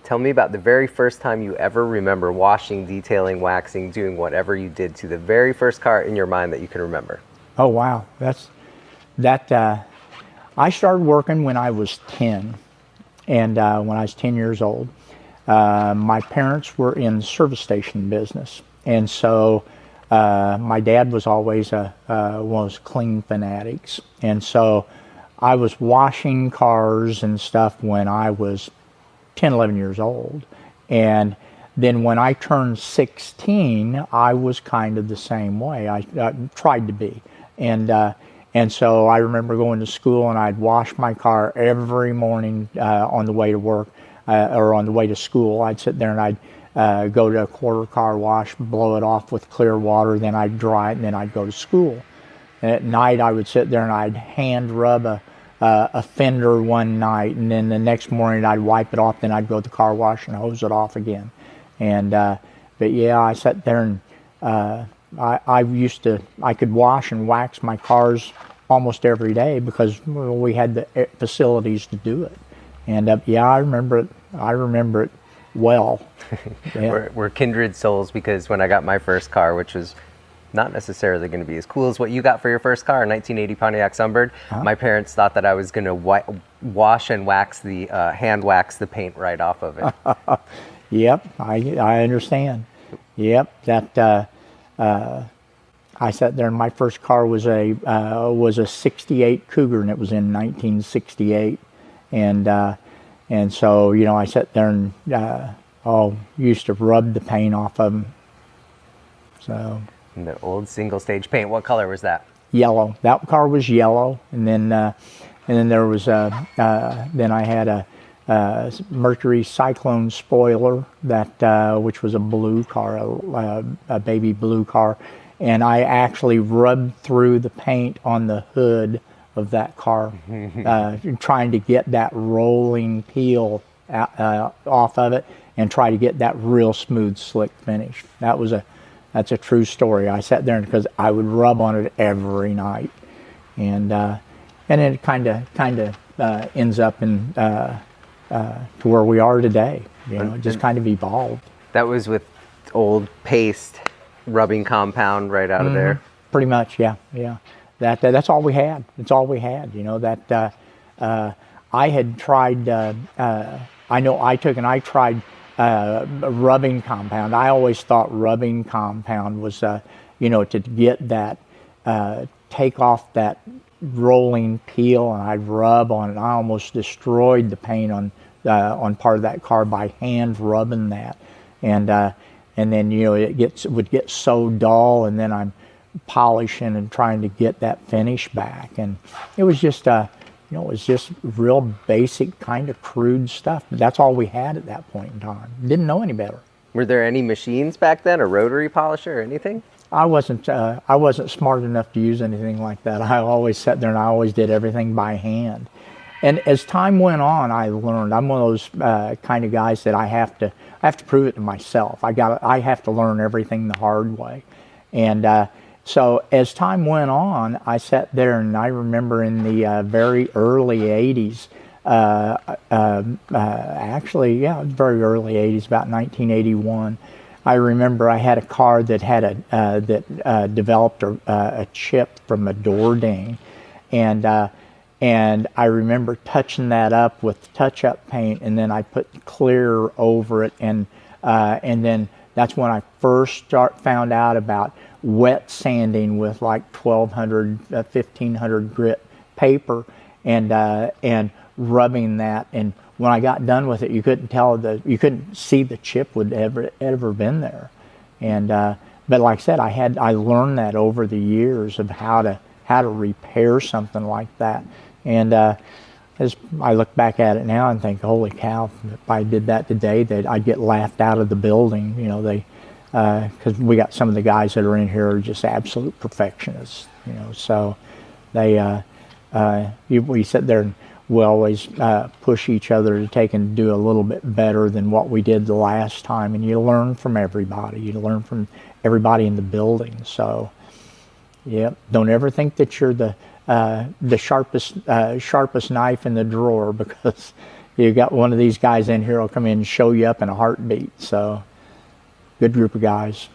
Tell me about the very first time you ever remember washing, detailing, waxing, doing whatever you did to the very first car in your mind that you can remember. Oh wow, I started working when I was 10, and when I was 10 years old, my parents were in the service station business, and so my dad was always one of those clean fanatics, and so I was washing cars and stuff when I was 10, 11 years old, and then when I turned 16, I was kind of the same way. I tried to be, and so I remember going to school, and I'd wash my car every morning on the way to work or on the way to school. I'd sit there and I'd go to a quarter car wash, blow it off with clear water, then I'd dry it, and then I'd go to school. And at night, I would sit there and I'd hand rub a fender one night, and then the next morning I'd wipe it off, then I'd go to the car wash and hose it off again. And but yeah, I sat there and I could wash and wax my cars almost every day because we had the facilities to do it. And yeah, I remember it well. Yeah. We're kindred souls, because when I got my first car, which was not necessarily going to be as cool as what you got for your first car, a 1980 Pontiac Sunbird, my parents thought that I was going to wash and wax hand wax the paint right off of it. Yep, I understand. Yep, I sat there and my first car was a '68 Cougar, and it was in 1968, and so I sat there and used to rub the paint off of them. So. And the old single stage paint. What color was that? Yellow. That car was yellow, and then there was then I had a Mercury Cyclone spoiler which was a blue car, a baby blue car, and I actually rubbed through the paint on the hood of that car, trying to get that rolling peel off of it and try to get that real smooth, slick finish. That's a true story. I sat there because I would rub on it every night, and it kind of ends up in to where we are today. It just kind of evolved. That was with old paste rubbing compound right out of there. Pretty much, yeah. That's all we had. It's all we had. I had tried. I tried. Rubbing compound. I always thought rubbing compound was, to get that, take off that rolling peel, and I'd rub on it. I almost destroyed the paint on part of that car by hand rubbing that, and then it would get so dull, and then I'm polishing and trying to get that finish back, and it was just it was just real basic kind of crude stuff. But that's all we had at that point in time. Didn't know any better. Were there any machines back then, a rotary polisher or anything? I wasn't smart enough to use anything like that. I always sat there and I always did everything by hand. And as time went on, I learned. I'm one of those kind of guys that I have to prove it to myself. I have to learn everything the hard way. And so as time went on, I sat there and I remember in the very early 80s, very early 80s, about 1981, I remember I had a car that had developed a chip from a door ding, and I remember touching that up with touch-up paint, and then I put clear over it, and then that's when I first found out about wet sanding with like 1200, 1500 grit paper, and rubbing that. And when I got done with it, you couldn't see the chip would ever been there. And but like I said, I learned that over the years of how to repair something like that. And as I look back at it now and think, holy cow, if I did that today, that I'd get laughed out of the building. Because we got some of the guys that are in here are just absolute perfectionists, so we sit there and we always push each other to take and do a little bit better than what we did the last time, and you learn from everybody. You learn from everybody in the building. So, don't ever think that you're the sharpest knife in the drawer, because you got one of these guys in here will come in and show you up in a heartbeat. So good group of guys.